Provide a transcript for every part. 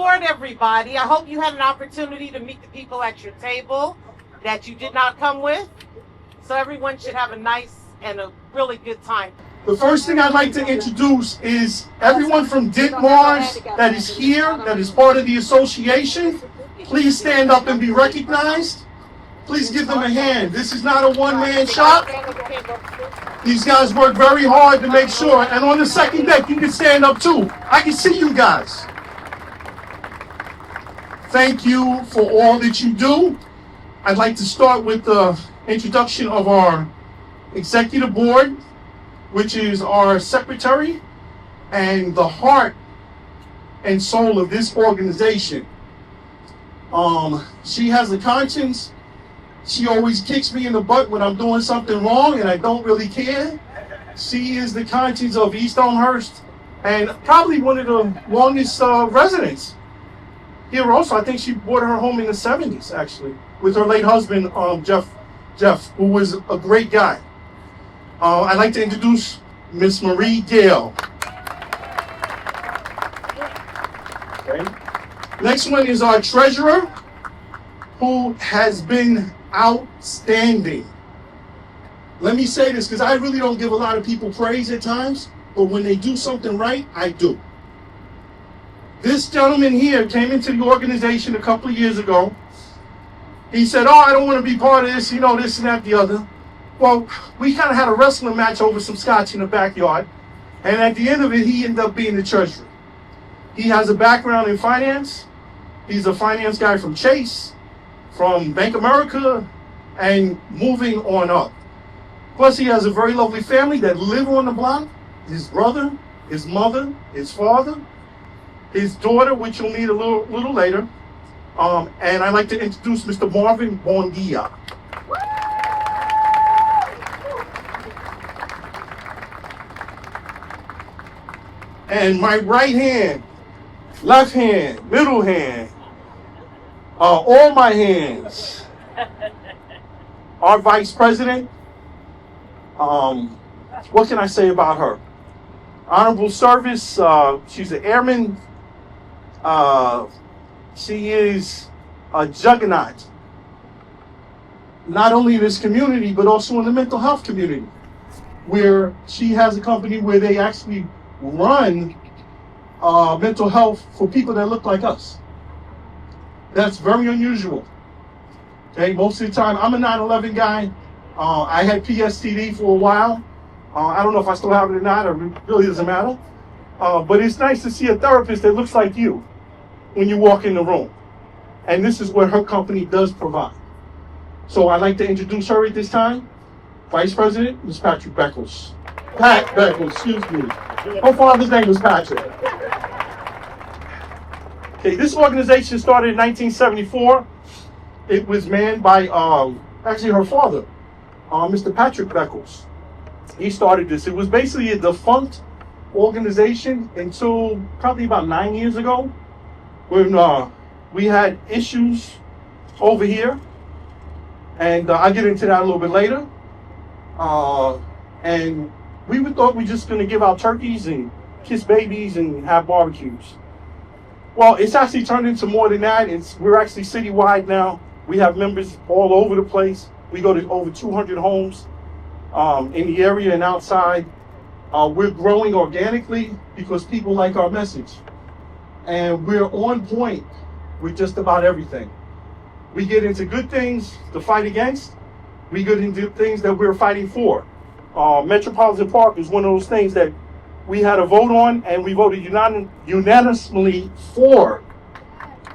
board, everybody. I hope you had an opportunity to meet the people at your table that you did not come with. So everyone should have a nice and a really good time. The first thing I'd like to introduce is everyone from Ditmars that is here, that is part of the association. Please stand up and be recognized. Please give them a hand. This is not a one-man shop. These guys work very hard to make sure. And on the second deck, you can stand up too. I can see you guys. Thank you for all that you do. I'd like to start with the introduction of our executive board, which is our secretary and the heart and soul of this organization. She has a conscience. She always kicks me in the butt when I'm doing something wrong and I don't really care. She is the conscience of East Elmhurst and probably one of the longest residents here also. I think she bought her home in the 70s, actually, with her late husband, Jeff, who was a great guy. I'd like to introduce Miss Marie Gale. Okay. Next one is our treasurer, who has been outstanding. Let me say this, because I really don't give a lot of people praise at times, but when they do something right, I do. This gentleman here came into the organization a couple of years ago. He said, oh, I don't want to be part of this, this and that, the other. Well, we kind of had a wrestling match over some scotch in the backyard, and at the end of it, he ended up being the treasurer. He has a background in finance. He's a finance guy from Chase, from Bank of America, and moving on up. Plus, he has a very lovely family that live on the block. His brother, his mother, his father, his daughter, which you'll meet a little later. And I'd like to introduce Mr. Marvin Bondia. And my right hand, left hand, middle hand, all my hands, our vice president. What can I say about her? Honorable service. She's an airman. She is a juggernaut, not only in this community, but also in the mental health community, where she has a company where they actually run mental health for people that look like us. That's very unusual. Okay, most of the time, I'm a 9/11 guy. I had PSTD for a while. I don't know if I still have it or not, it really doesn't matter. But it's nice to see a therapist that looks like you when you walk in the room. And this is what her company does provide. So I'd like to introduce her at this time. Vice President, Ms. Patrick Beckles. Pat Beckles, excuse me. Her father's name was Patrick. Okay, this organization started in 1974. It was manned by, actually her father, Mr. Patrick Beckles. He started this. It was basically a defunct organization until probably about 9 years ago, when we had issues over here. And I'll get into that a little bit later. And we thought we were just going to give out turkeys and kiss babies and have barbecues. Well, it's actually turned into more than that. We're actually citywide now. We have members all over the place. We go to over 200 homes in the area and outside. We're growing organically because people like our message. And we're on point with just about everything. We get into good things to fight against. We get into things that we're fighting for. Metropolitan Park is one of those things that we had a vote on, and we voted unanimously for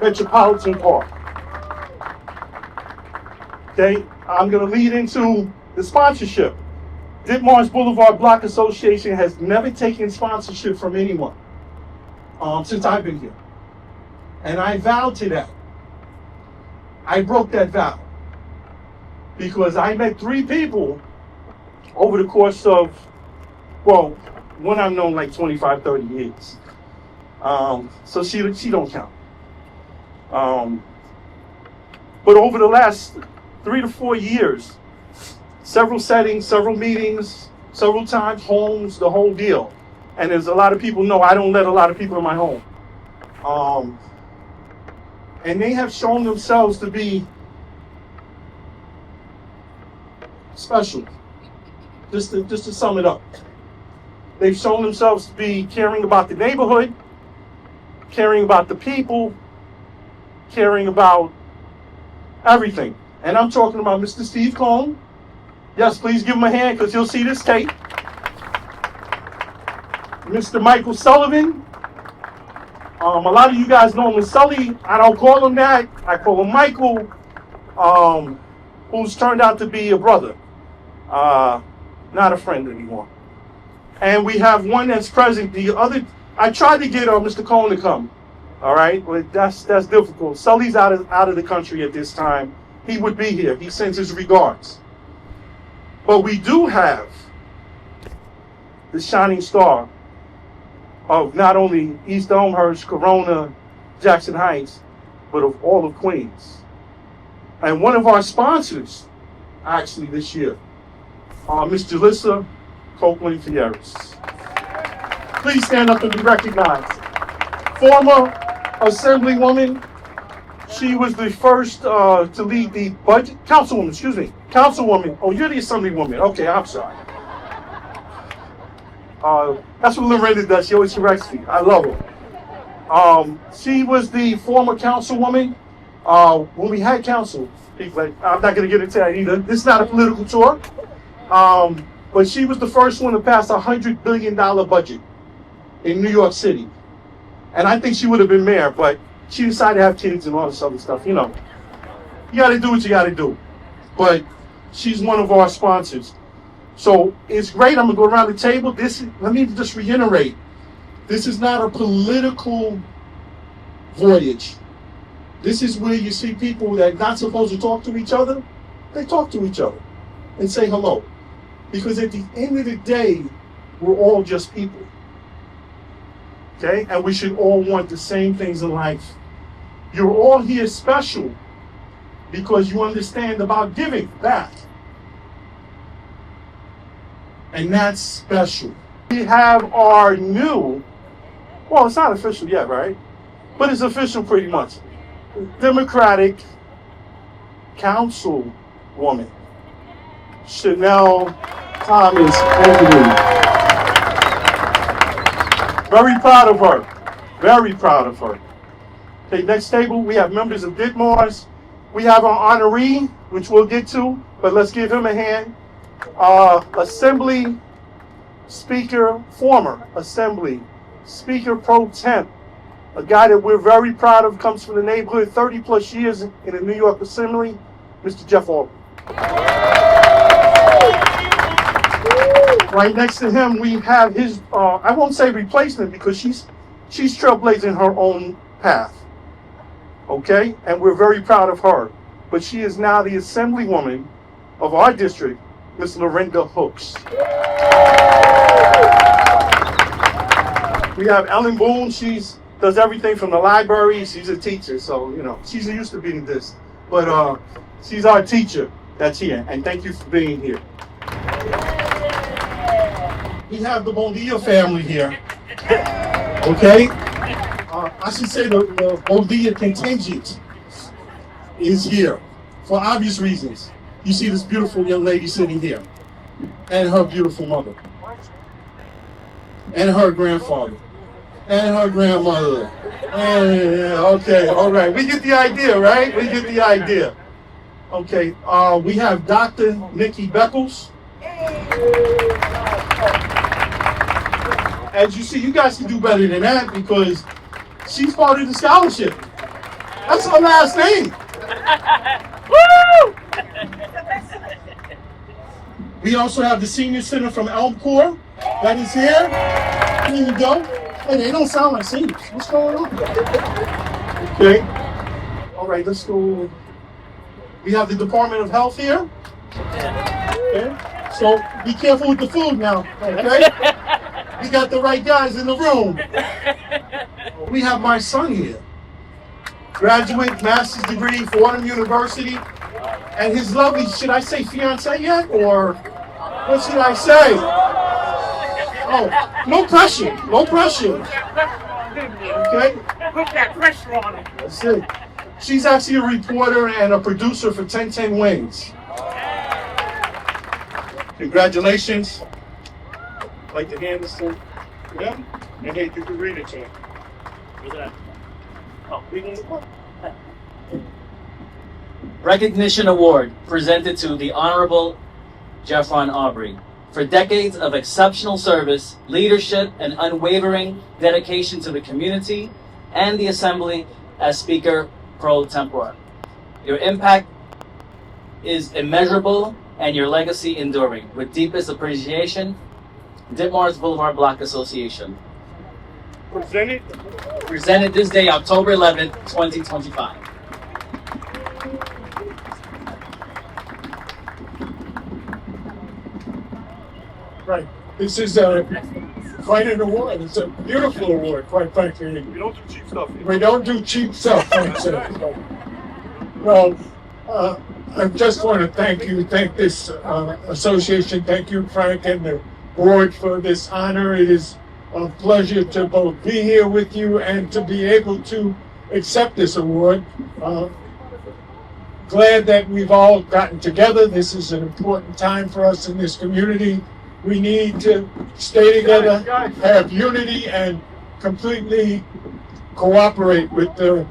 Metropolitan Park. Okay, I'm going to lead into the sponsorship. Ditmars Boulevard Block Association has never taken sponsorship from anyone since I've been here. And I vowed to that. I broke that vow because I met 3 people over the course of, well, one I've known like 25, 30 years. So she don't count. But over the last 3 to 4 years, several settings, several meetings, several times, homes, the whole deal. And as a lot of people know, I don't let a lot of people in my home. And they have shown themselves to be special. Just to sum it up. They've shown themselves to be caring about the neighborhood, caring about the people, caring about everything. And I'm talking about Mr. Steve Cohn. Yes, please give him a hand because he'll see this tape. Mr. Michael Sullivan. A lot of you guys know him as Sully. I don't call him that. I call him Michael, who's turned out to be a brother. Not a friend anymore. And we have one that's present. The other, I tried to get Mr. Cohn to come. All right, but that's difficult. Sully's out of the country at this time. He would be here. He sends his regards. But we do have the shining star of not only East Elmhurst, Corona, Jackson Heights, but of all of Queens. And one of our sponsors, actually this year, Miss Jalissa Copeland Fierres. Please stand up and be recognized. Former Assemblywoman, she was the first to lead the budget, Councilwoman. Oh, you're the Assemblywoman. Okay, I'm sorry. That's what Loretta does. She always corrects me. I love her. She was the former councilwoman when we had council. I'm not going to get into that either. This is not a political tour. But she was the first one to pass a $100 billion budget in New York City. And I think she would have been mayor, but she decided to have kids and all this other stuff. You know, you got to do what you got to do. But she's one of our sponsors. So it's great. I'm going to go around the table. Let me just reiterate. This is not a political voyage. This is where you see people that are not supposed to talk to each other. They talk to each other and say hello. Because at the end of the day, we're all just people. Okay? And we should all want the same things in life. You're all here special because you understand about giving back. And that's special. We have our new, well, it's not official yet, right? But it's official pretty much. Democratic Councilwoman, Chanel Thomas Anthony. Very proud of her. Very proud of her. Okay, next table, we have members of Ditmars. We have our honoree, which we'll get to, but let's give him a hand. Assembly Speaker, former Assembly Speaker Pro Temp, a guy that we're very proud of, comes from the neighborhood, 30 plus years in the New York Assembly, Mr. Jeff Aubrey. Right next to him, we have his, I won't say replacement because she's trailblazing her own path. Okay? And we're very proud of her. But she is now the Assemblywoman of our district, Miss Lorinda Hooks. We have Ellen Boone. She does everything from the library. She's a teacher, so, you know, she's used to being this. But she's our teacher that's here. And thank you for being here. We have the Bondia family here. Okay? I should say the Bondia contingent is here for obvious reasons. You see this beautiful young lady sitting here and her beautiful mother and her grandfather and her grandmother. Okay, all right. We get the idea, right? We get the idea. Okay, we have Dr. Nikki Beckles. As you see, you guys can do better than that because she's part of the scholarship. That's her last name. Woo! We also have the Senior Center from Elmcore that is here. Here you go. Hey, they don't sound like seniors. What's going on? Okay. All right, let's go. We have the Department of Health here. Okay. So be careful with the food now. Okay. We got the right guys in the room. We have my son here. Graduate, master's degree, Fordham University. And his lovely, should I say fiance yet? Or what should I say? Oh, no pressure. No pressure. Okay? Put that pressure on him. That's it. She's actually a reporter and a producer for 1010 Wings. Congratulations. I'd like to hand this to them, and hey, you can read it to him. Recognition Award presented to the Honorable Jeffron Aubrey for decades of exceptional service, leadership, and unwavering dedication to the community and the Assembly as Speaker pro tempore. Your impact is immeasurable and your legacy enduring. With deepest appreciation, Ditmars Boulevard Block Association. Presented this day, October 11th, 2025. Right. This is quite an award. It's a beautiful award, quite frankly. We don't do cheap stuff. We don't do cheap stuff, Frank said. Well, I just want to thank this association, thank you, Frank, and the board for this honor. It is a pleasure to both be here with you and to be able to accept this award. Glad that we've all gotten together. This is an important time for us in this community. We need to stay together, have unity, and completely cooperate with the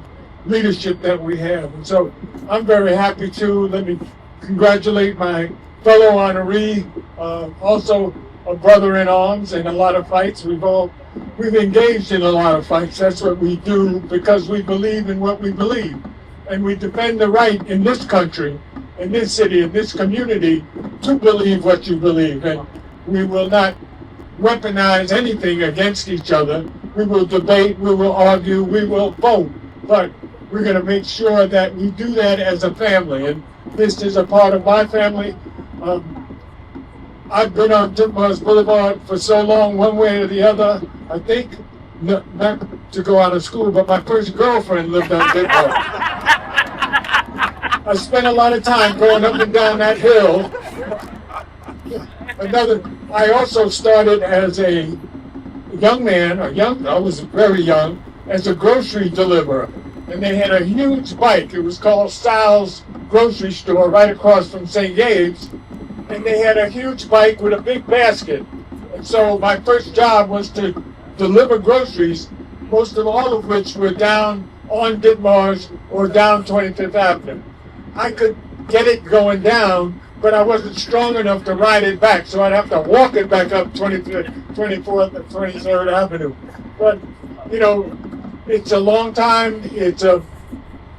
leadership that we have. And so I'm very happy to let me congratulate my fellow honoree, also a brother in arms in a lot of fights. We've engaged in a lot of fights. That's what we do because we believe in what we believe. And we defend the right in this country, in this city, in this community to believe what you believe. And we will not weaponize anything against each other. We will debate, we will argue, we will vote. But we're going to make sure that we do that as a family. And this is a part of my family. I've been on Ditmars Boulevard for so long, one way or the other. I think, not to go out of school, but my first girlfriend lived on Ditmars. I spent a lot of time going up and down that hill. I also started as a young man, I was very young, as a grocery deliverer. And they had a huge bike. It was called Sal's Grocery Store right across from St. Gabe's. And they had a huge bike with a big basket. And so my first job was to deliver groceries, most of all of which were down on Ditmars or down 25th Avenue. I could get it going down, but I wasn't strong enough to ride it back, so I'd have to walk it back up 24th and 23rd Avenue. But, you know, it's a long time. It's a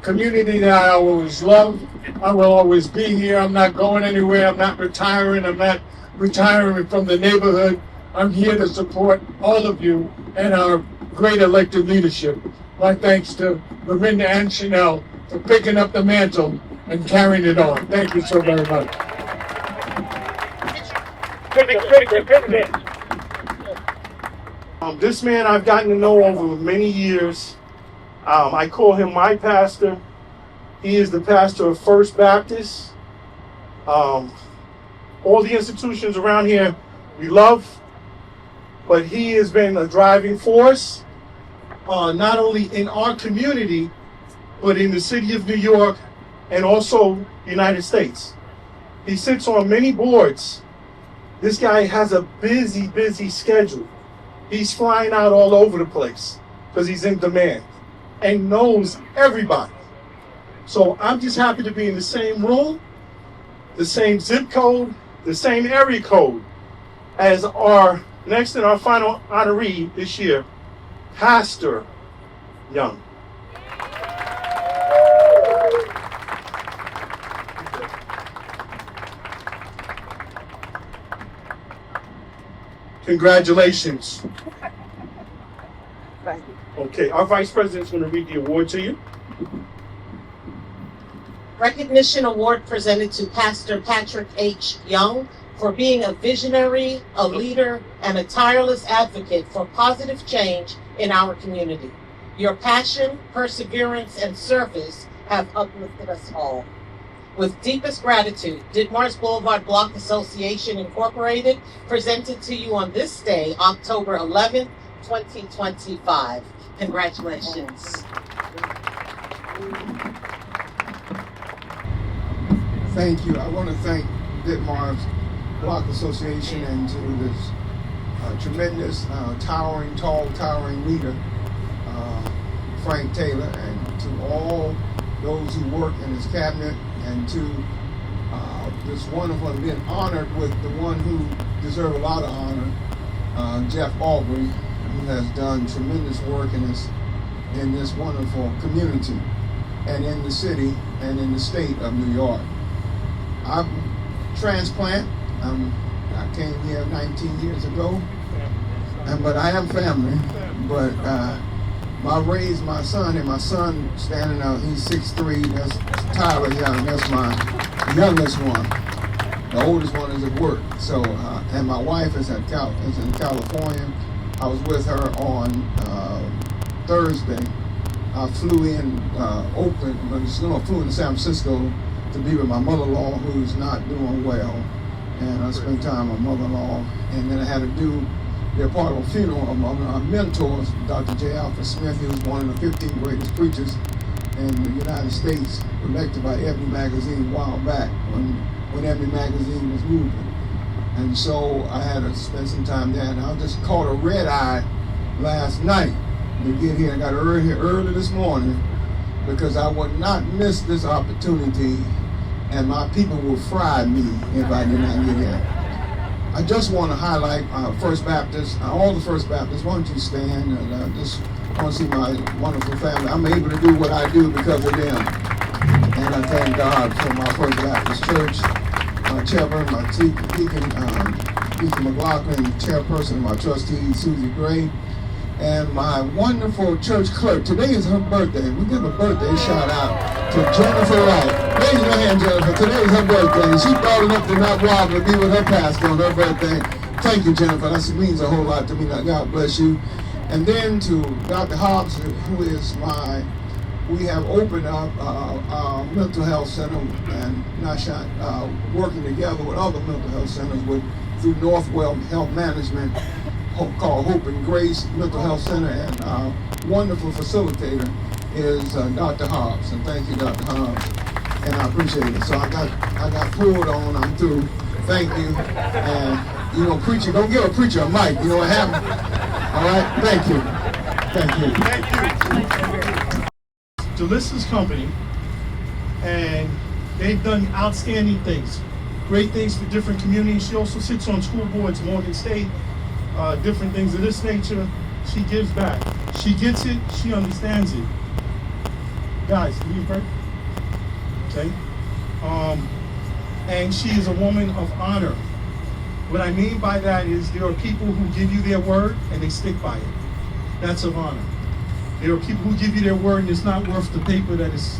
community that I always love. I will always be here. I'm not going anywhere. I'm not retiring. I'm not retiring from the neighborhood. I'm here to support all of you and our great elected leadership. My thanks to Lorinda and Chanel for picking up the mantle and carrying it on. Thank you so very much. This man I've gotten to know over many years. I call him my pastor. He is the pastor of First Baptist. All the institutions around here we love, but he has been a driving force, not only in our community, but in the city of New York and also the United States. He sits on many boards. This guy has a busy schedule. He's flying out all over the place because he's in demand and knows everybody. So I'm just happy to be in the same room, the same zip code, the same area code as our next and our final honoree this year, Pastor Young. Congratulations. Thank you. Okay, our Vice President's going to read the award to you. Recognition award presented to Pastor Patrick H. Young for being a visionary, a leader, and a tireless advocate for positive change in our community. Your passion, perseverance, and service have uplifted us all. With deepest gratitude, Ditmars Boulevard Block Association Incorporated presented to you on this day, October 11th, 2025. Congratulations. Thank you. I want to thank Ditmars Block Association and to this tremendous, towering leader, Frank Taylor, and to all those who work in his cabinet, and to this wonderful, and being honored with the one who deserves a lot of honor, Jeff Aubrey, who has done tremendous work in this wonderful community, and in the city, and in the state of New York. I'm transplant. I came here 19 years ago, but I have family. But I raised my son, and my son standing out, he's 6'3", that's Tyler Young, that's my youngest one. The oldest one is at work. So, and my wife is in California. I was with her on Thursday. I flew in Oakland, flew into San Francisco to be with my mother-in-law, who's not doing well. And I spent time with my mother-in-law. And then I had to be a part of a funeral of one of my mentors, Dr. J. Alfred Smith. He was one of the 15 greatest preachers in the United States, elected by Ebony Magazine a while back when Ebony Magazine was moving. And so I had to spend some time there. And I just caught a red eye last night to get here. I got early this morning because I would not miss this opportunity, and my people will fry me if I did not get here. I just want to highlight First Baptist, all the First Baptists. Why don't you stand? And I just want to see my wonderful family. I'm able to do what I do because of them. And I thank God for my First Baptist Church, my chairman, my Deacon McLaughlin, chairperson, my trustee, Susie Gray, and my wonderful church clerk. Today is her birthday. We give a birthday shout out to Jennifer Wright. Raise your hand, Jennifer. Today is her birthday. She brought it up to not rob to be with her pastor on her birthday. Thank you, Jennifer. That means a whole lot to me. God bless you. And then to Dr. Hobbs, who is we have opened up our mental health center and working together with other mental health centers through Northwell Health Management, called Hope and Grace Mental Health Center, and our wonderful facilitator is Dr. Hobbs. And thank you, Dr. Hobbs, and I appreciate it. So I got pulled on. I'm through. Thank you. And preacher, don't give a preacher a mic. You know what happened? All right. Thank you. Thank you. Thank you. Jalissa's company, and they've done outstanding things, great things for different communities. She also sits on school boards, Morgan State, different things of this nature. She gives back. She gets it. She understands it. Guys, can you pray? Okay. And she is a woman of honor. What I mean by that is there are people who give you their word and they stick by it. That's of honor. There are people who give you their word and it's not worth the paper that is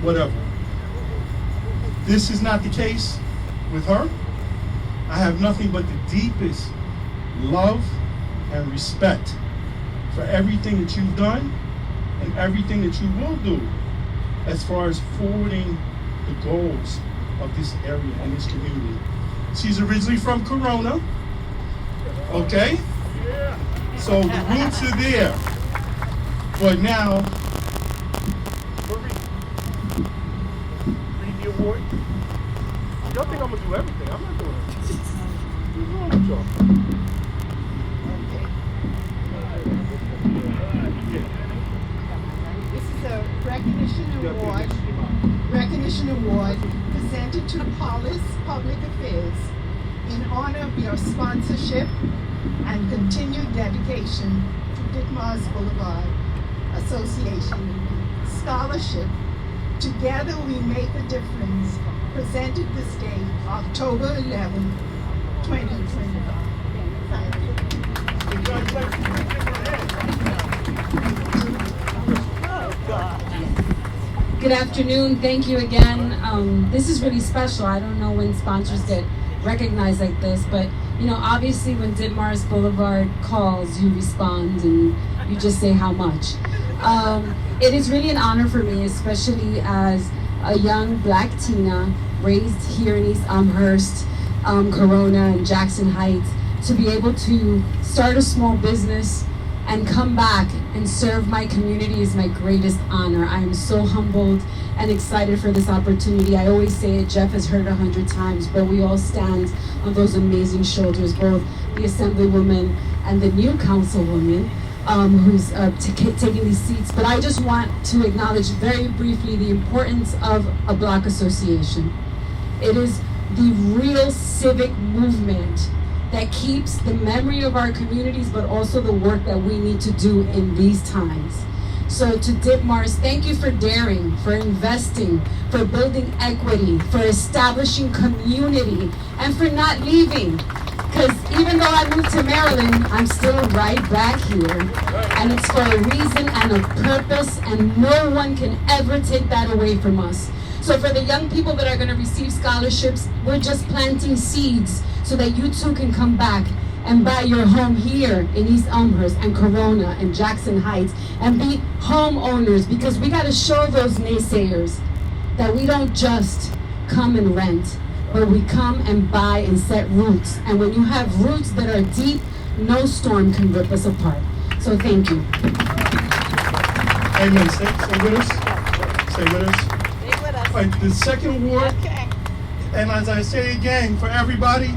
whatever. This is not the case with her. I have nothing but the deepest love and respect for everything that you've done and everything that you will do as far as forwarding the goals of this area and this community. She's originally from Corona, okay? So the roots are there. But now, read the award. Y'all think I'm gonna do everything? I'm not doing everything. What's wrong with y'all? This is a recognition award presented to Hollis Public Affairs in honor of your sponsorship and continued dedication to Ditmars Boulevard Association Scholarship. Together We Make a Difference, presented this day, October 11, 2025. Thank you. Good afternoon. Thank you again. This is really special. I don't know when sponsors get recognized like this, but obviously when Ditmars Boulevard calls, you respond and you just say how much. It is really an honor for me, especially as a young Black Tina raised here in East Amherst, Corona, and Jackson Heights, to be able to start a small business, and come back and serve my community is my greatest honor. I am so humbled and excited for this opportunity. I always say it, Jeff has heard 100 times, but we all stand on those amazing shoulders, both the Assemblywoman and the new Councilwoman who's taking these seats. But I just want to acknowledge very briefly the importance of a block association. It is the real civic movement that keeps the memory of our communities, but also the work that we need to do in these times. So to Ditmars, thank you for daring, for investing, for building equity, for establishing community, and for not leaving. Because even though I moved to Maryland, I'm still right back here. And it's for a reason and a purpose, and no one can ever take that away from us. So for the young people that are going to receive scholarships, we're just planting seeds so that you too can come back and buy your home here in East Elmhurst and Corona and Jackson Heights and be homeowners, because we got to show those naysayers that we don't just come and rent, but we come and buy and set roots. And when you have roots that are deep, no storm can rip us apart. So thank you. Amen. Stay with us. Stay with us. All right, the second award, and as I say again, for everybody,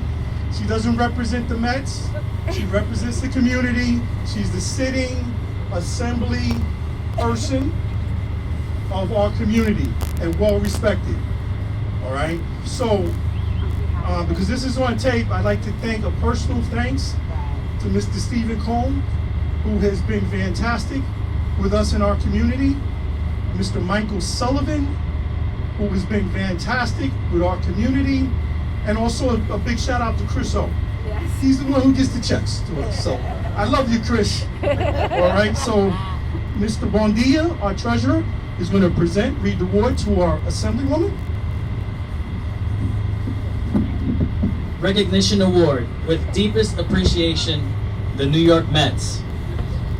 she doesn't represent the Mets. She represents the community. She's the sitting assembly person of our community and well respected. All right. So, because this is on tape, I'd like to thank a personal thanks to Mr. Stephen Cohn, who has been fantastic with us in our community. Mr. Michael Sullivan, who has been fantastic with our community, and also a big shout out to Chris O. Yes. He's the one who gets the checks to us. So I love you, Chris. All right, so Mr. Bondia, our treasurer, is going to read the award to our Assemblywoman. Recognition Award with deepest appreciation, the New York Mets.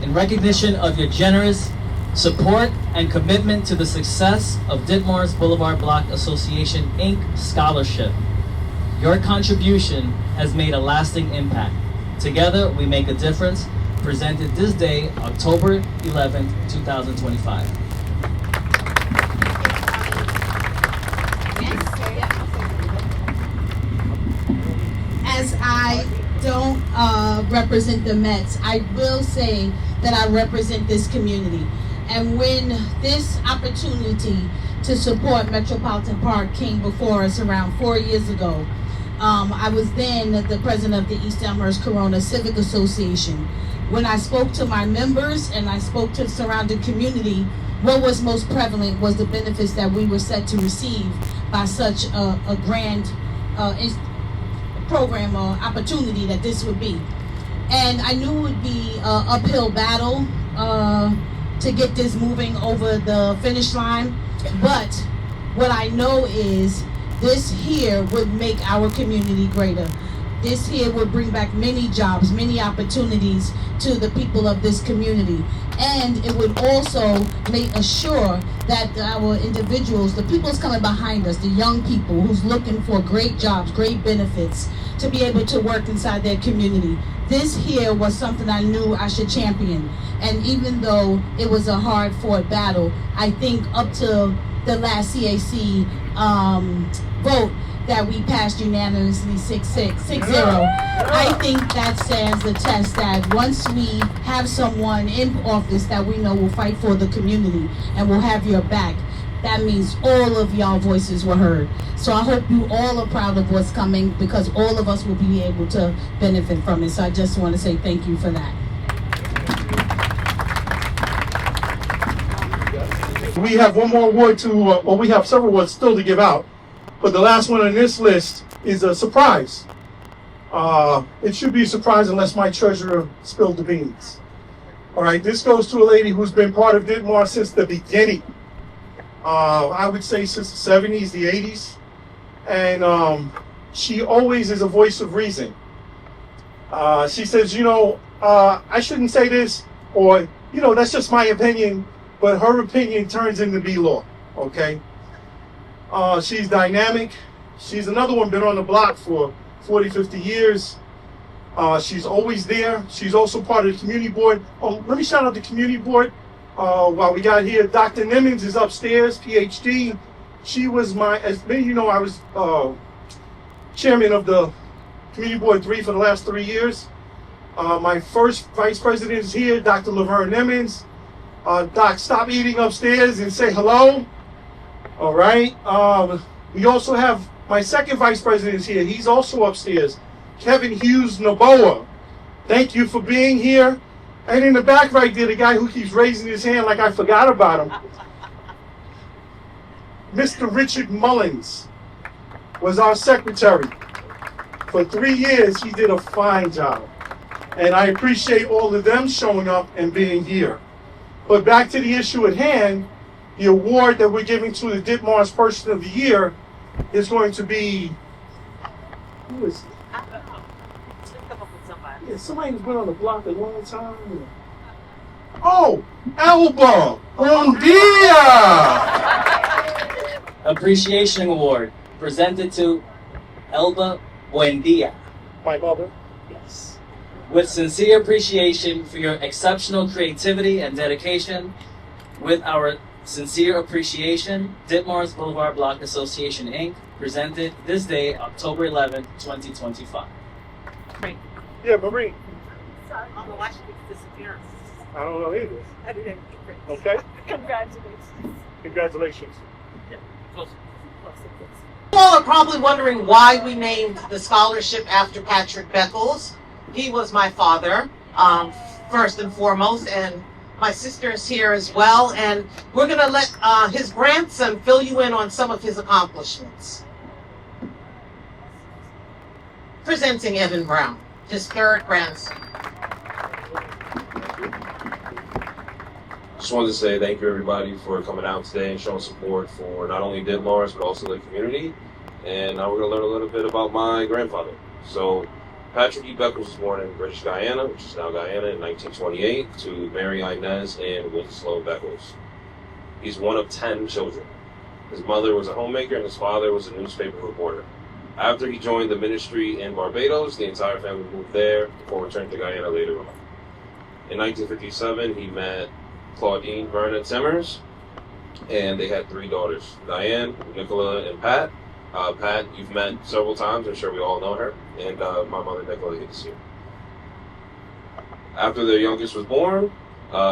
In recognition of your generous support and commitment to the success of Ditmars Boulevard Block Association, Inc. Scholarship. Your contribution has made a lasting impact. Together, we make a difference. Presented this day, October 11th, 2025. As I don't represent the Mets, I will say that I represent this community. And when this opportunity to support Metropolitan Park came before us around 4 years ago, I was then the president of the East Elmhurst Corona Civic Association. When I spoke to my members and I spoke to the surrounding community, what was most prevalent was the benefits that we were set to receive by such a grand program or opportunity that this would be. And I knew it would be an uphill battle to get this moving over the finish line, but what I know is this here would make our community greater. This here would bring back many jobs, many opportunities to the people of this community. And it would also make assure that our individuals, the people's coming behind us, the young people who's looking for great jobs, great benefits, to be able to work inside their community. This here was something I knew I should champion. And even though it was a hard-fought battle, I think up to the last CAC vote that we passed unanimously 6-0. I think that stands the test that once we have someone in office that we know will fight for the community and will have your back, that means all of y'all voices were heard. So I hope you all are proud of what's coming, because all of us will be able to benefit from it. So I just want to say thank you for that. We have one more award to, well, we have several awards still to give out, but the last one on this list is a surprise. It should be a surprise unless my treasurer spilled the beans. All right, this goes to a lady who's been part of Ditmars since the beginning. I would say since the 70s, the 80s. And she always is a voice of reason. She says, I shouldn't say this, or, that's just my opinion, but her opinion turns into be law, okay? She's dynamic. She's another one been on the block for 40, 50 years. She's always there. She's also part of the community board. Oh, let me shout out the community board. While we got here, Dr. Nimmons is upstairs, PhD. She was as many of you know, I was chairman of the community board 3 for the last 3 years. My first vice president is here, Dr. Laverne Nimmons. Doc, stop eating upstairs and say hello. All right. We also have my second vice president is here. He's also upstairs. Kevin Hughes Noboa. Thank you for being here. And in the back right there, the guy who keeps raising his hand like I forgot about him. Mr. Richard Mullins was our secretary. For 3 years, he did a fine job. And I appreciate all of them showing up and being here. But back to the issue at hand, the award that we're giving to the Ditmars Person of the Year is going to be, who is it? Yeah, somebody who's been on the block a long time. Oh, Elba Buendia! Appreciation Award presented to Elba Buendia. My mother. Yes. With sincere appreciation for your exceptional creativity and dedication, with our sincere appreciation, Ditmars Boulevard Block Association, Inc. presented this day, October 11, 2025. Yeah, Marie. Sorry, I don't know why she makes disappearance. I don't know either. I didn't get Okay? Congratulations. Congratulations. Yeah, close. You all are probably wondering why we named the scholarship after Patrick Beckles. He was my father, first and foremost, and my sister is here as well. And we're going to let his grandson fill you in on some of his accomplishments. Presenting Evan Brown, his third grandson. Just wanted to say thank you everybody for coming out today and showing support for not only Ditmars but also the community. And now we're going to learn a little bit about my grandfather. So Patrick E. Beckles was born in British Guyana, which is now Guyana, in 1928 to Mary Inez and Winslow Beckles. He's one of 10 children. His mother was a homemaker and his father was a newspaper reporter. After he joined the ministry in Barbados, the entire family moved there before returning to Guyana later on. In 1957, he met Claudine Verna Timmers, and they had 3 daughters, Diane, Nicola, and Pat. Pat, you've met several times. I'm sure we all know her. And my mother, Nicola, good to see her. After their youngest was born,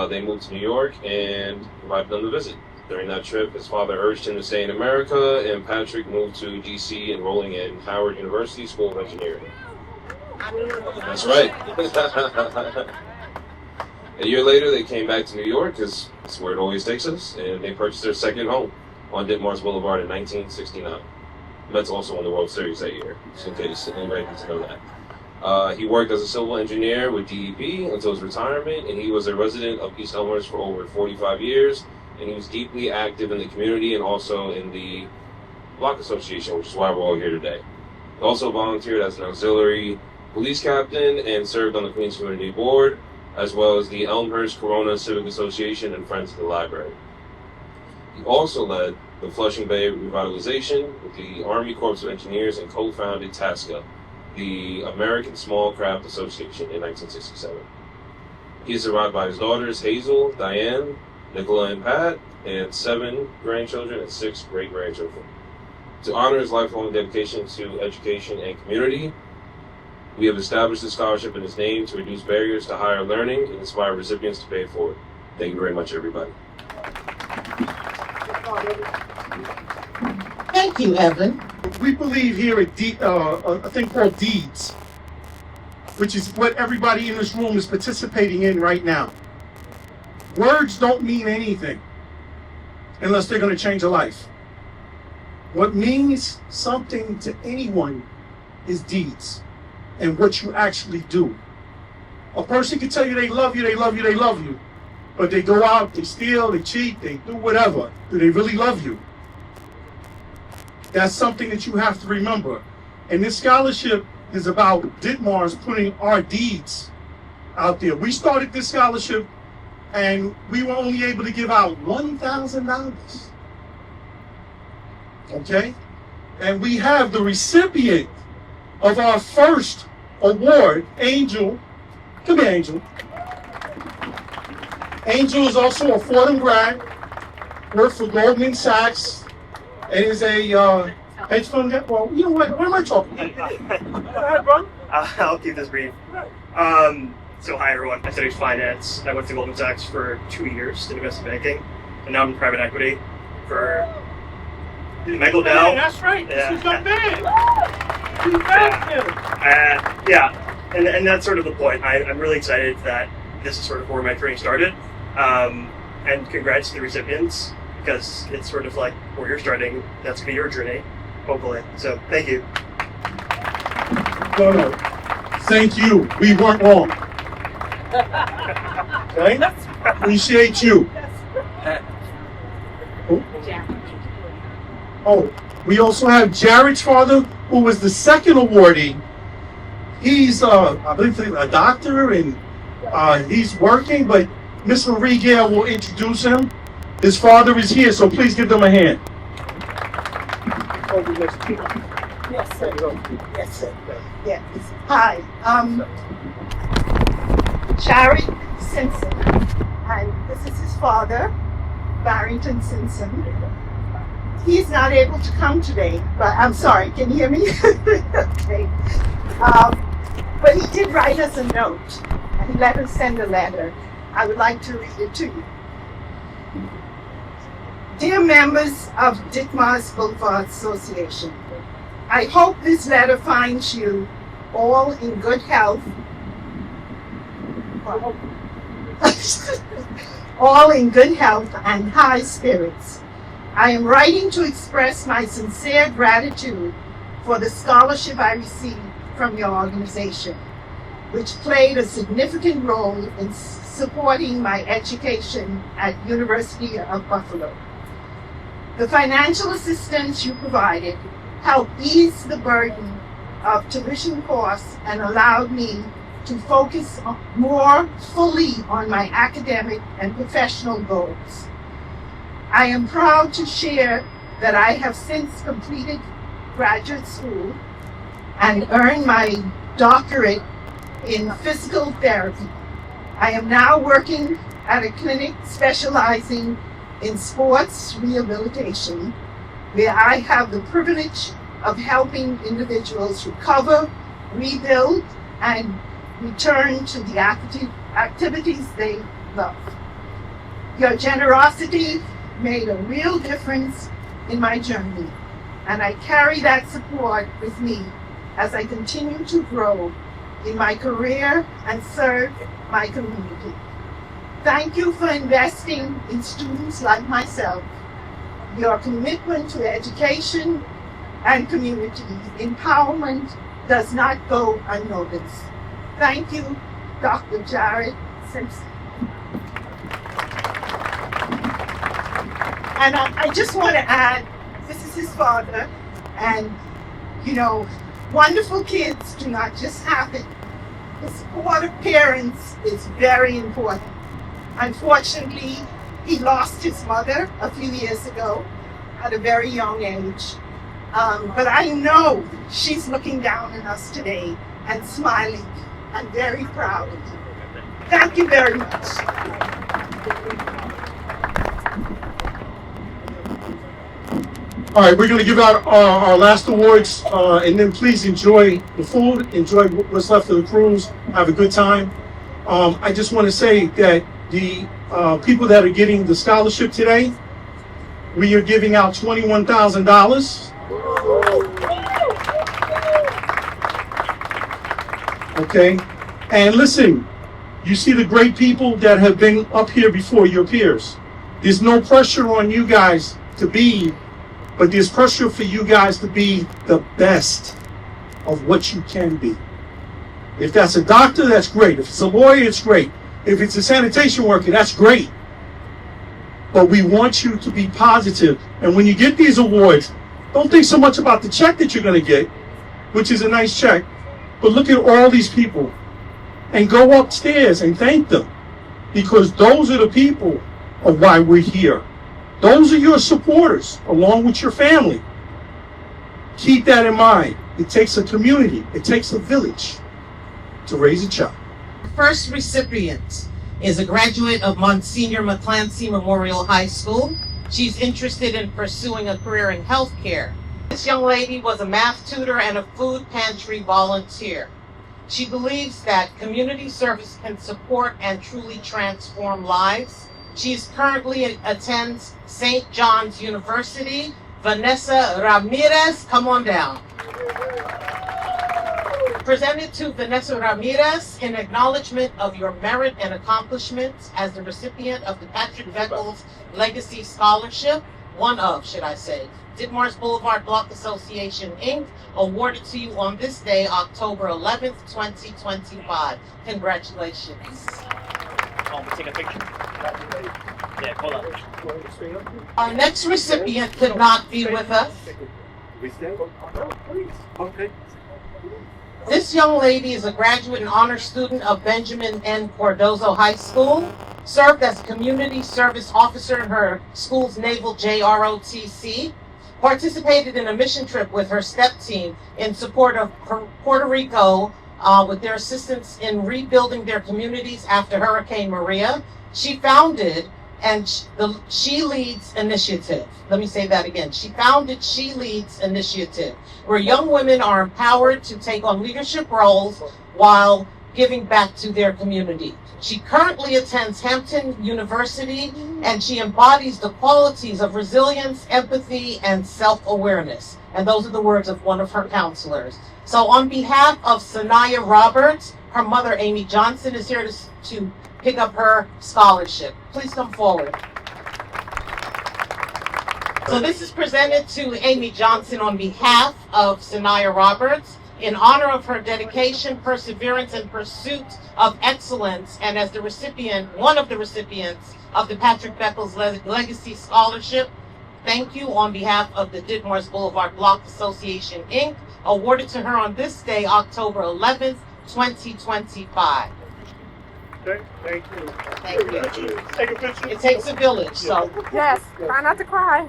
they moved to New York and invited them to visit. During that trip, his father urged him to stay in America, and Patrick moved to D.C., enrolling in Howard University School of Engineering. That's right. A year later, they came back to New York, because that's where it always takes us, and they purchased their second home on Ditmars Boulevard in 1969. Mets also won the World Series that year, just in case anybody needs to know that. He worked as a civil engineer with DEP until his retirement, and he was a resident of East Elmhurst for over 45 years, and he was deeply active in the community and also in the Block Association, which is why we're all here today. He also volunteered as an auxiliary police captain and served on the Queens Community Board, as well as the Elmhurst Corona Civic Association and Friends of the Library. He also led the Flushing Bay Revitalization with the Army Corps of Engineers and co-founded TASCA, the American Small Craft Association, in 1967. He is survived by his daughters Hazel, Diane, Nicola, and Pat, and 7 grandchildren and 6 great-grandchildren. To honor his lifelong dedication to education and community, we have established a scholarship in his name to reduce barriers to higher learning and inspire recipients to pay it forward. Thank you very much, everybody. Thank you, Evan. We believe here at a thing called deeds, which is what everybody in this room is participating in right now. Words don't mean anything unless they're going to change a life. What means something to anyone is deeds and what you actually do. A person can tell you they love you, they love you, they love you, but they go out, they steal, they cheat, they do whatever. Do they really love you? That's something that you have to remember. And this scholarship is about Ditmars putting our deeds out there. We started this scholarship and we were only able to give out $1,000. Okay? And we have the recipient of our first award, Angel, come here, Angel. Angel is also a Fordham grad, worked for Goldman Sachs, and is a hedge fund. Well, you know what am I talking about? Go ahead, bro. I'll keep this brief. So hi everyone, I studied finance. I went to Goldman Sachs for 2 years, did investment banking, and now I'm in private equity for Michael Dell. Yeah, that's right. Yeah. This is your man. And that's sort of the point. I'm really excited that this is sort of where my training started. And congrats to the recipients, because it's sort of like where you're starting. That's going to be your journey, hopefully. So thank you. No. Thank you. We weren't wrong. Okay? Appreciate you. Oh, we also have Jared's father, who was the second awardee. He's, I believe, a doctor, and he's working, but Miss Marie Gale will introduce him. His father is here, so please give them a hand. Yes, sir. Yes, sir. Yes. Hi, Jared Simpson, and this is his father, Barrington Simpson. He's not able to come today, but I'm sorry, can you hear me? Okay. But he did write us a note, and he let us send a letter. I would like to read it to you. Dear members of Ditmars Boulevard Association, I hope this letter finds you all in good health. All in good health and high spirits. I am writing to express my sincere gratitude for the scholarship I received from your organization, which played a significant role in supporting my education at University of Buffalo. The financial assistance you provided helped ease the burden of tuition costs and allowed me to focus more fully on my academic and professional goals. I am proud to share that I have since completed graduate school and earned my doctorate in physical therapy. I am now working at a clinic specializing in sports rehabilitation, where I have the privilege of helping individuals recover, rebuild, and return to the activities they love. Your generosity made a real difference in my journey, and I carry that support with me as I continue to grow in my career and serve my community. Thank you for investing in students like myself. Your commitment to education and community empowerment does not go unnoticed. Thank you, Dr. Jared Simpson. And I just want to add, this is his father, and wonderful kids do not just happen. The support of parents is very important. Unfortunately, he lost his mother a few years ago at a very young age. But I know she's looking down on us today and smiling. I'm very proud of you. Thank you very much. All right, we're going to give out our last awards, and then please enjoy the food, enjoy what's left of the cruise, have a good time. I just want to say that the people that are getting the scholarship today, we are giving out $21,000. Okay, and listen, you see the great people that have been up here before, your peers. There's no pressure on you guys to be, but there's pressure for you guys to be the best of what you can be. If that's a doctor, that's great. If it's a lawyer, it's great. If it's a sanitation worker, that's great. But we want you to be positive. And when you get these awards, don't think so much about the check that you're going to get, which is a nice check, but look at all these people and go upstairs and thank them, because those are the people of why we're here. Those are your supporters, along with your family. Keep that in mind. It takes a community. It takes a village. to raise a child. First recipient is a graduate of Monsignor McClancy Memorial High School. She's interested in pursuing a career in healthcare. This young lady was a math tutor and a food pantry volunteer. She believes that community service can support and truly transform lives. She currently attends St. John's University. Vanessa Ramirez, come on down. Presented to Vanessa Ramirez in acknowledgement of your merit and accomplishments as the recipient of the Patrick Beckles Legacy Scholarship, one of, should I say, Ditmars Boulevard Block Association, Inc., awarded to you on this day, October 11th, 2025. Congratulations. Take a picture. Yeah, hold on. Our next recipient could not be with us. Okay. This young lady is a graduate and honor student of Benjamin N. Cardozo High School, served as community service officer in her school's Naval JROTC, participated in a mission trip with her STEP team in support of Puerto Rico with their assistance in rebuilding their communities after Hurricane Maria. She founded She Leads Initiative. Let me say that again. She founded She Leads Initiative, where young women are empowered to take on leadership roles while giving back to their community. She currently attends Hampton University, and she embodies the qualities of resilience, empathy, and self-awareness. And those are the words of one of her counselors. So on behalf of Sanaya Roberts, her mother, Amy Johnson, is here to pick up her scholarship. Please come forward. So this is presented to Amy Johnson on behalf of Sanaya Roberts in honor of her dedication, perseverance, and pursuit of excellence, and as the recipient, one of the recipients of the Patrick Beckles Legacy Scholarship. Thank you on behalf of the Ditmars Boulevard Block Association, Inc., awarded to her on this day, October 11th, 2025. Okay, thank you. Thank you. Take a picture. It takes a village, so. Yes, try not to cry.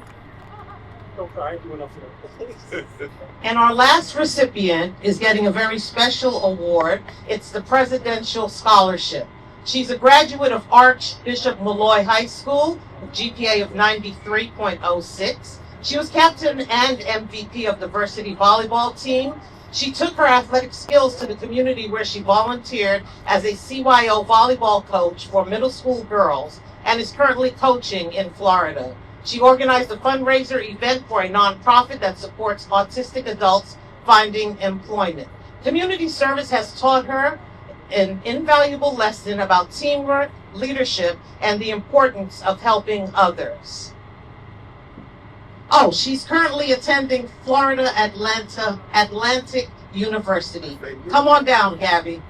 Don't cry, do enough for that. And our last recipient is getting a very special award. It's the Presidential Scholarship. She's a graduate of Archbishop Malloy High School, GPA of 93.06. She was captain and MVP of the varsity volleyball team. She took her athletic skills to the community where she volunteered as a CYO volleyball coach for middle school girls and is currently coaching in Florida. She organized a fundraiser event for a nonprofit that supports autistic adults finding employment. Community service has taught her an invaluable lesson about teamwork, leadership, and the importance of helping others. Oh, she's currently attending Florida Atlantic University. Come on down, Gabby.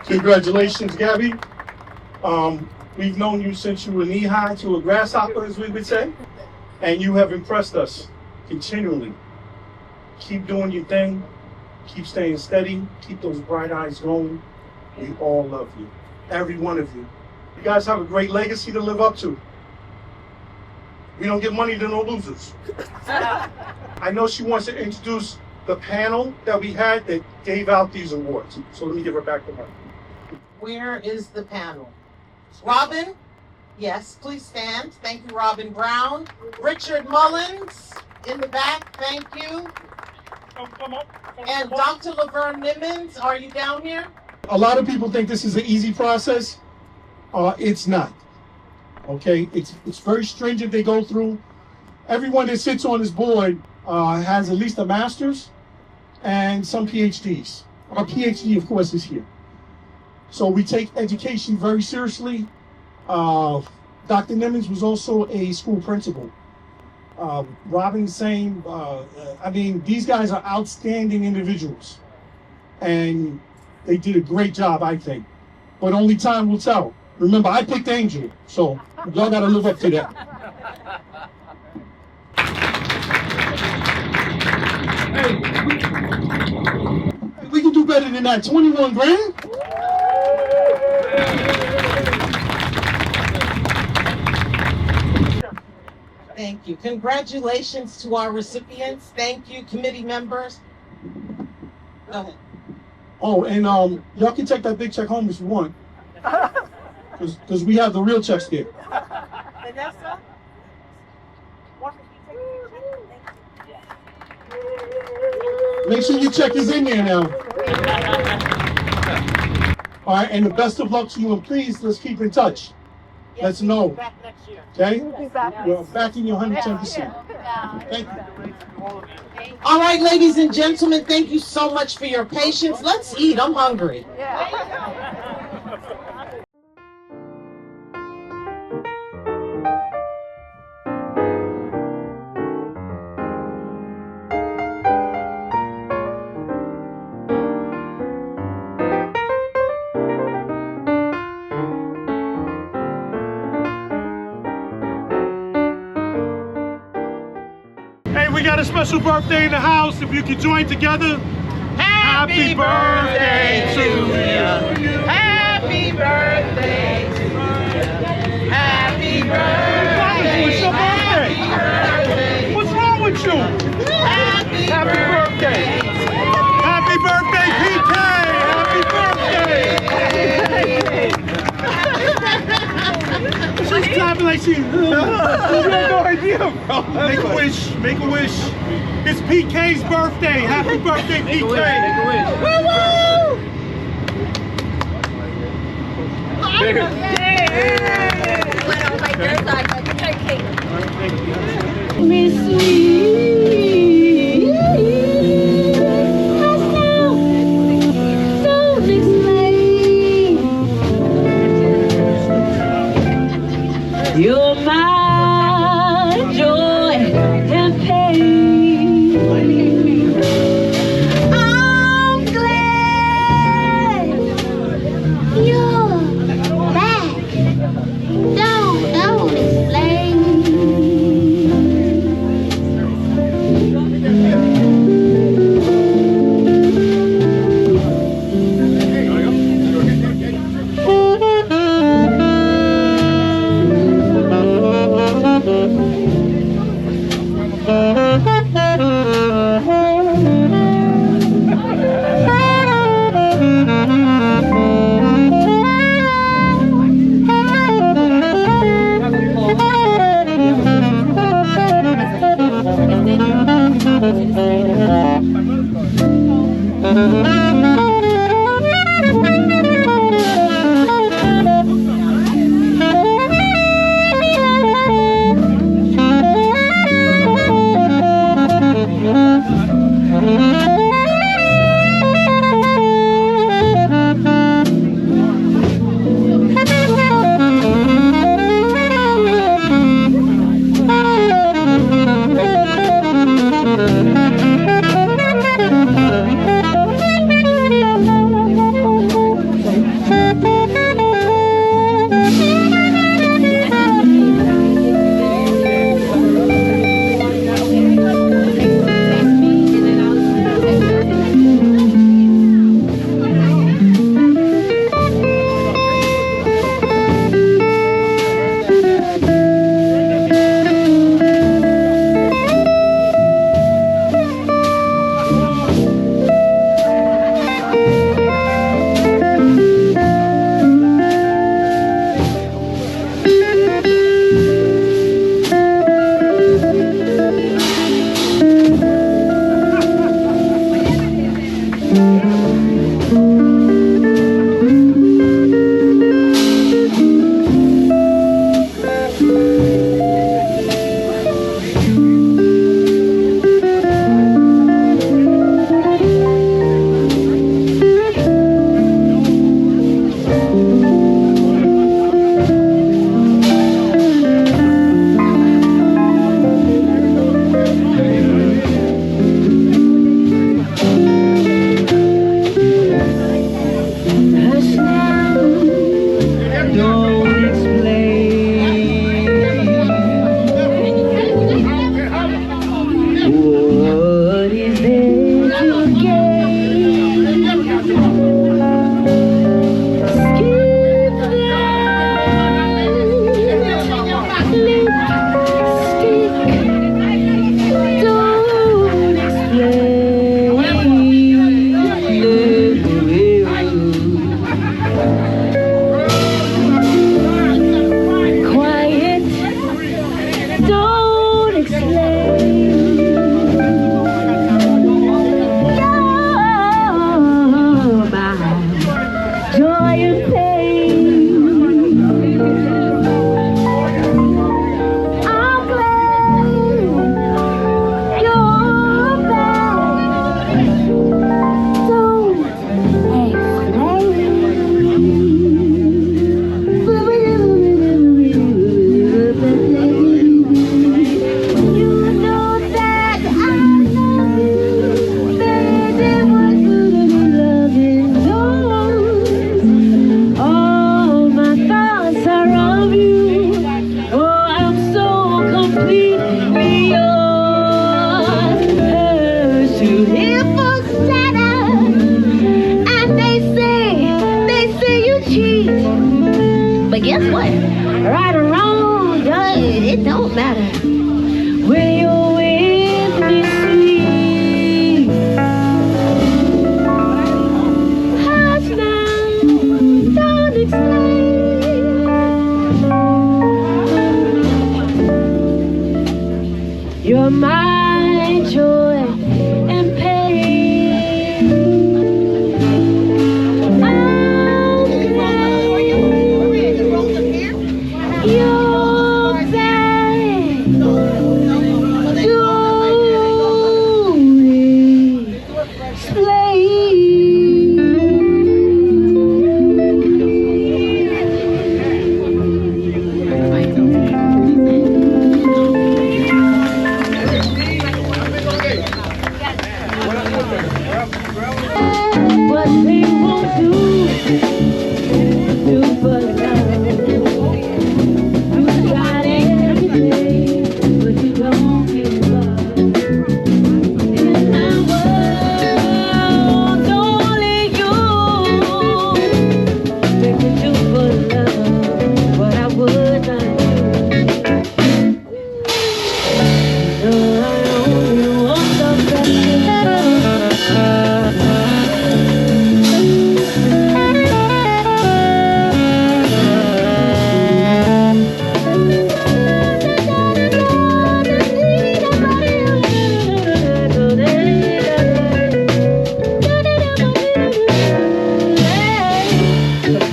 Congratulations, Gabby. We've known you since you were knee-high to a grasshopper, as we would say, and you have impressed us continually. Keep doing your thing. Keep staying steady. Keep those bright eyes going. We all love you, every one of you. You guys have a great legacy to live up to. We don't give money to no losers. I know she wants to introduce the panel that we had that gave out these awards. So let me give her back the mic. Where is the panel? Robin? Yes, please stand. Thank you, Robin Brown. Richard Mullins in the back, thank you. Come on. And Dr. Laverne Nimmons, are you down here? A lot of people think this is an easy process. It's not. Okay, it's very stringent. They go through. Everyone that sits on this board has at least a master's and some PhDs. Our PhD, of course, is here. So we take education very seriously. Dr. Nimmons was also a school principal. Robin, same. I mean, these guys are outstanding individuals, and they did a great job, I think. But only time will tell. Remember, I picked Angel, so y'all got to live up to that. Hey, we can do better than that. 21 grand. Thank you. Congratulations to our recipients. Thank you, committee members. Go ahead. Oh, and y'all can take that big check home if you want, because we have the real checks here. Vanessa? Make sure your check is in there now. All right, and the best of luck to you, and please, let's keep in touch. Let's know. Back next year. Okay? We'll be back. We're backing you 110%. Thank you. All right, ladies and gentlemen, thank you so much for your patience. Let's eat. I'm hungry. Hey, we got a special birthday in the house. If you could join together. Happy birthday to you. Happy birthday to you. Happy birthday. It's your birthday. What's wrong with you? Happy birthday. Happy birthday, PK. Happy birthday. She's clapping like she. You have no idea, bro. Make a wish. Make a wish. It's PK's birthday. Happy birthday, PK. Make a wish. You're my joy and pain. I'm glad you're back. Don't explain. matter when you're with me, sweet. Hush now, don't explain. You're my joy and pain. I'm glad you're back. What they won't do for love. You tried everything, but you don't give up. In my world, only you can do for love what I would not do. No, I only want the best.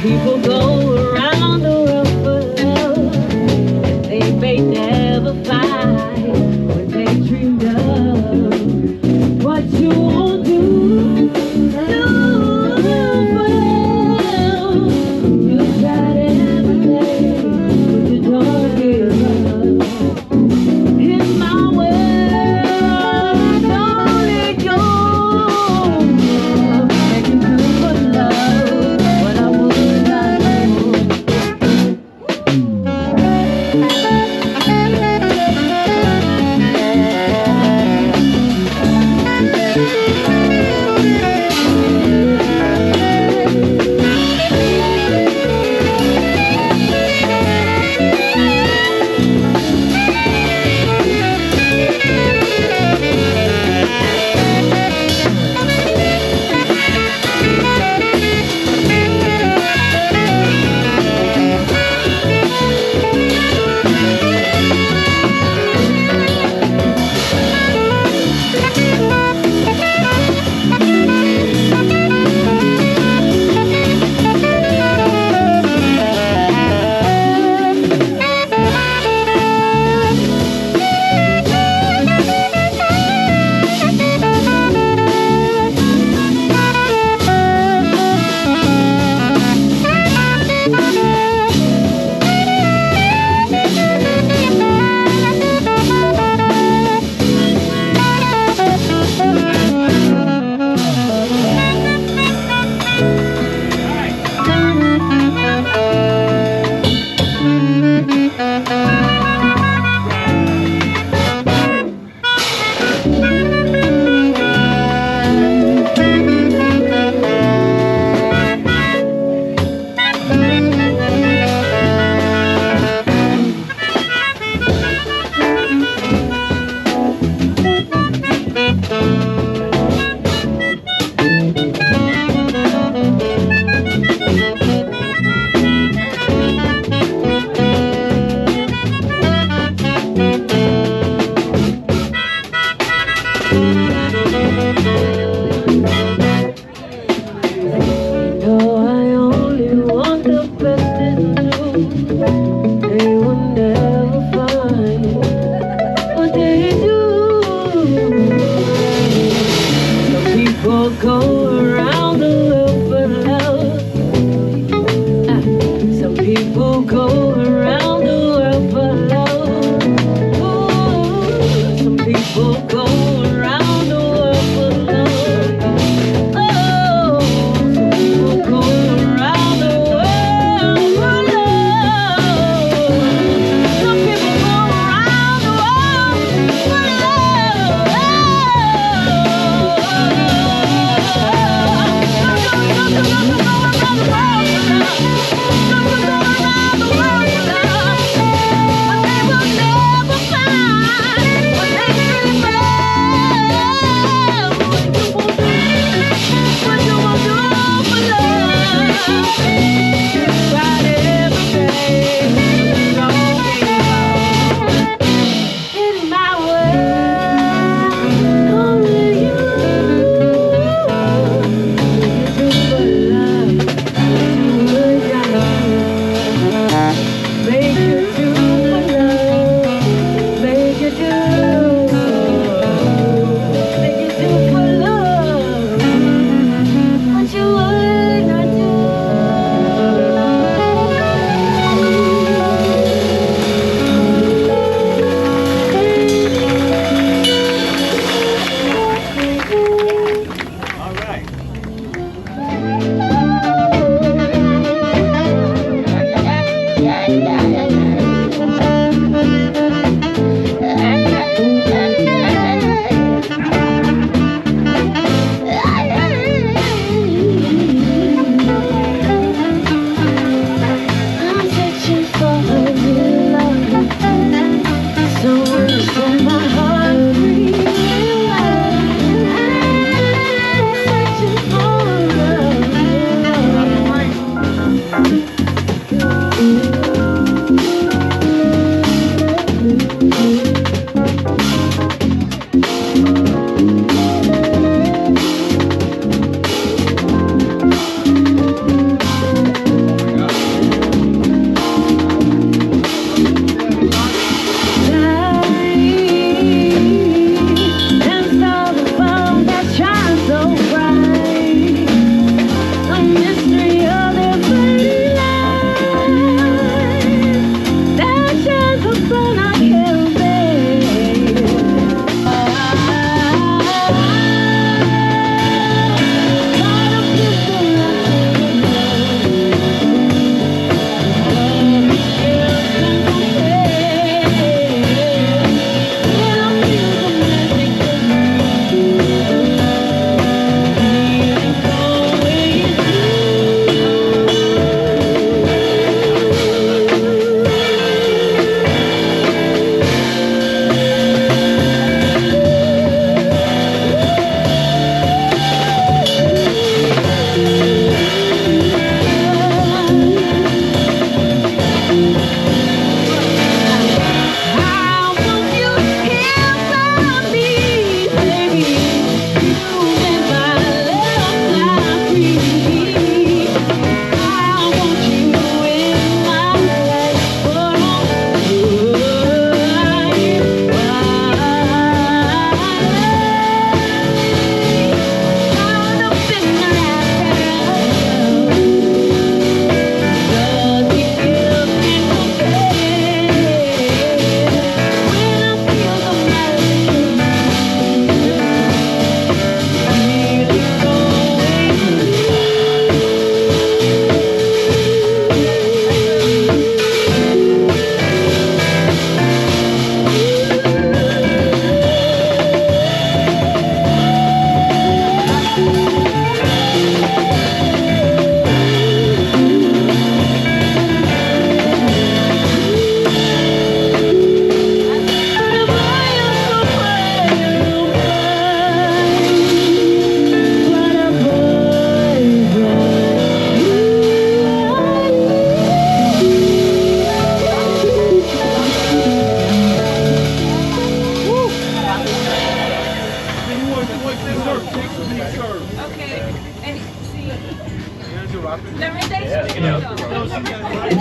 People go around the world for love, and they may never find what they dreamed of. What you won't do for love. You tried everything, but you don't give up. In my world, only you can do for love what I would not do.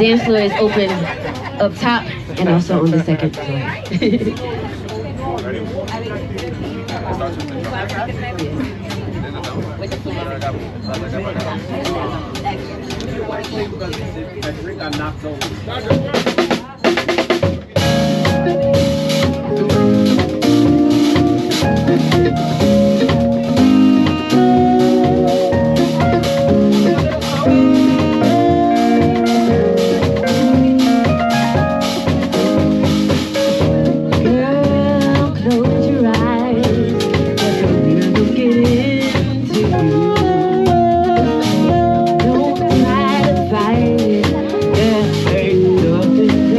dance floor is open up top and also on the second floor. Don't try to fight it, there ain't nothing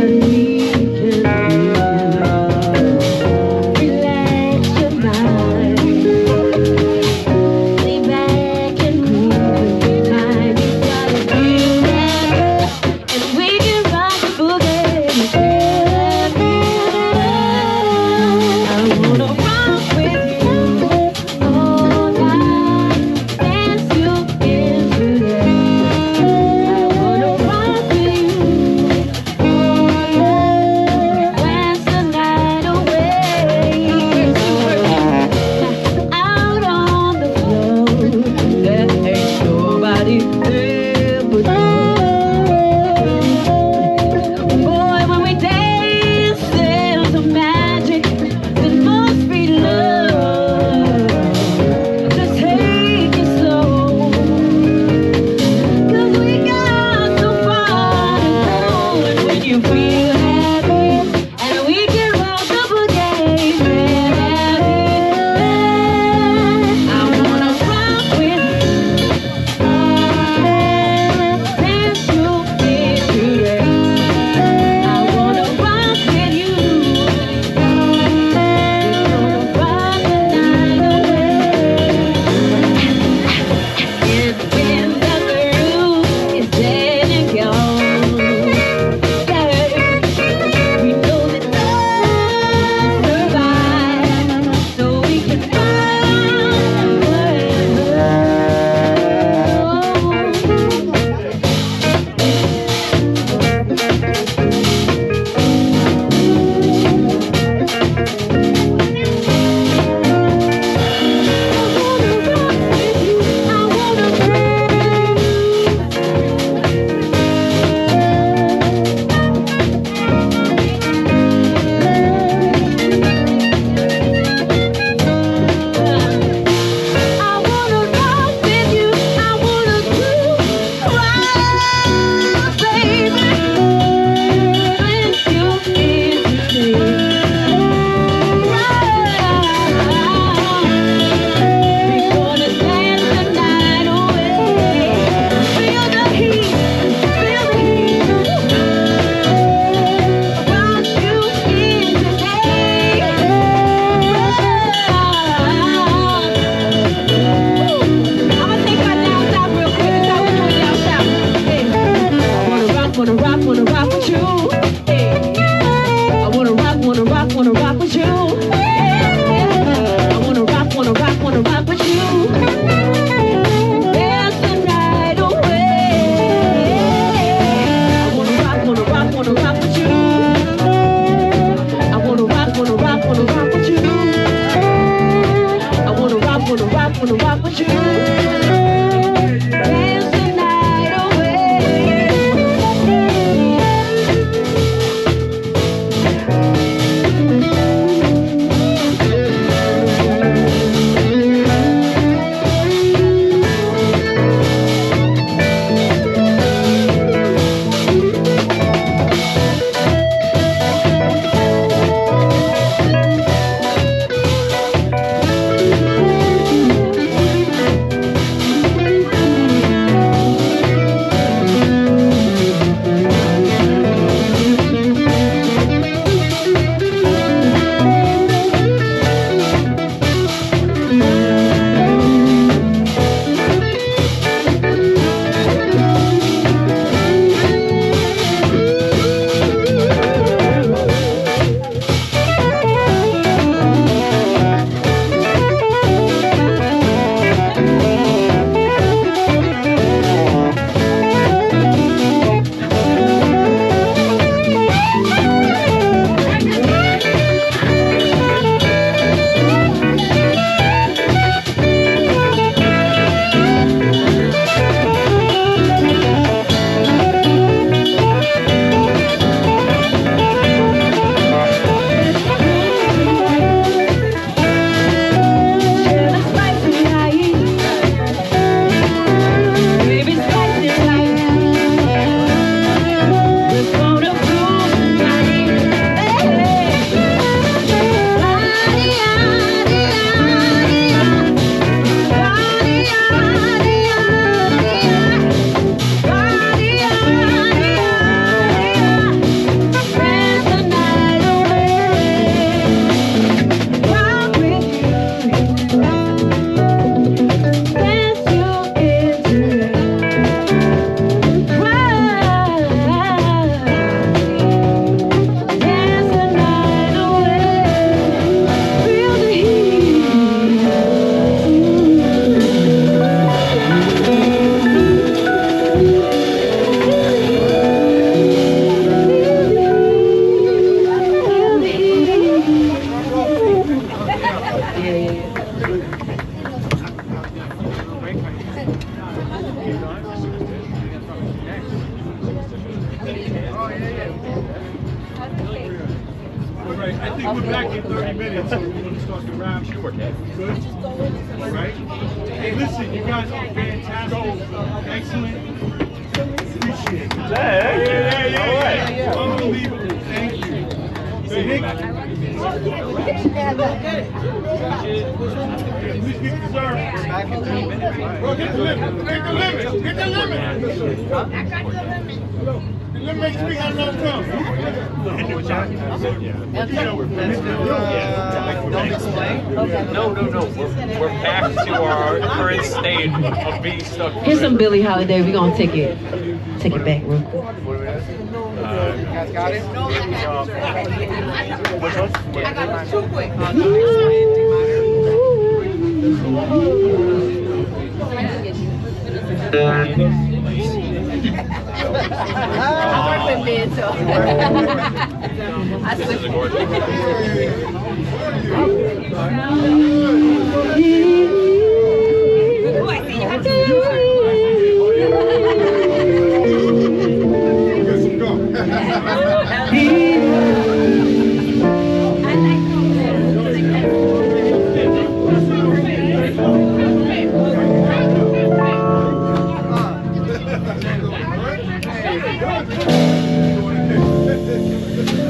right, I think we're back in 30 minutes, so we're going to start the round. Sure, Ted. Good? All right? Hey, listen, you guys are fantastic. Excellent. Appreciate it. Yeah. Unbelievable. Thank you. So, Nick. Please get dessert. Back in 30 minutes. Bro, get the limit. Get the limit. Get the limit. I got the limit. The limit makes me have no time. Don't explain? No. We're back to our current state of being stuck. Here's some Billie Holiday. We're gonna take it back real quick. You guys got it? Which one? I got it too quick. I work with men, so I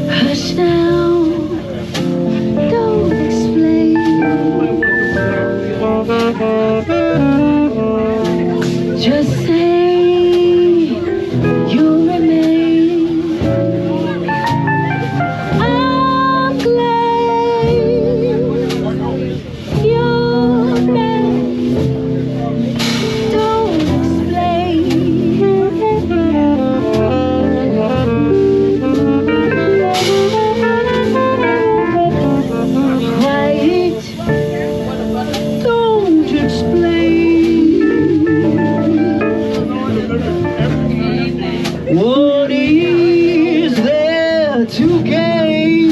Hush now, don't explain. Just say you remain. I'm glad you're back. Don't explain. Quiet, don't explain. What is there to gain?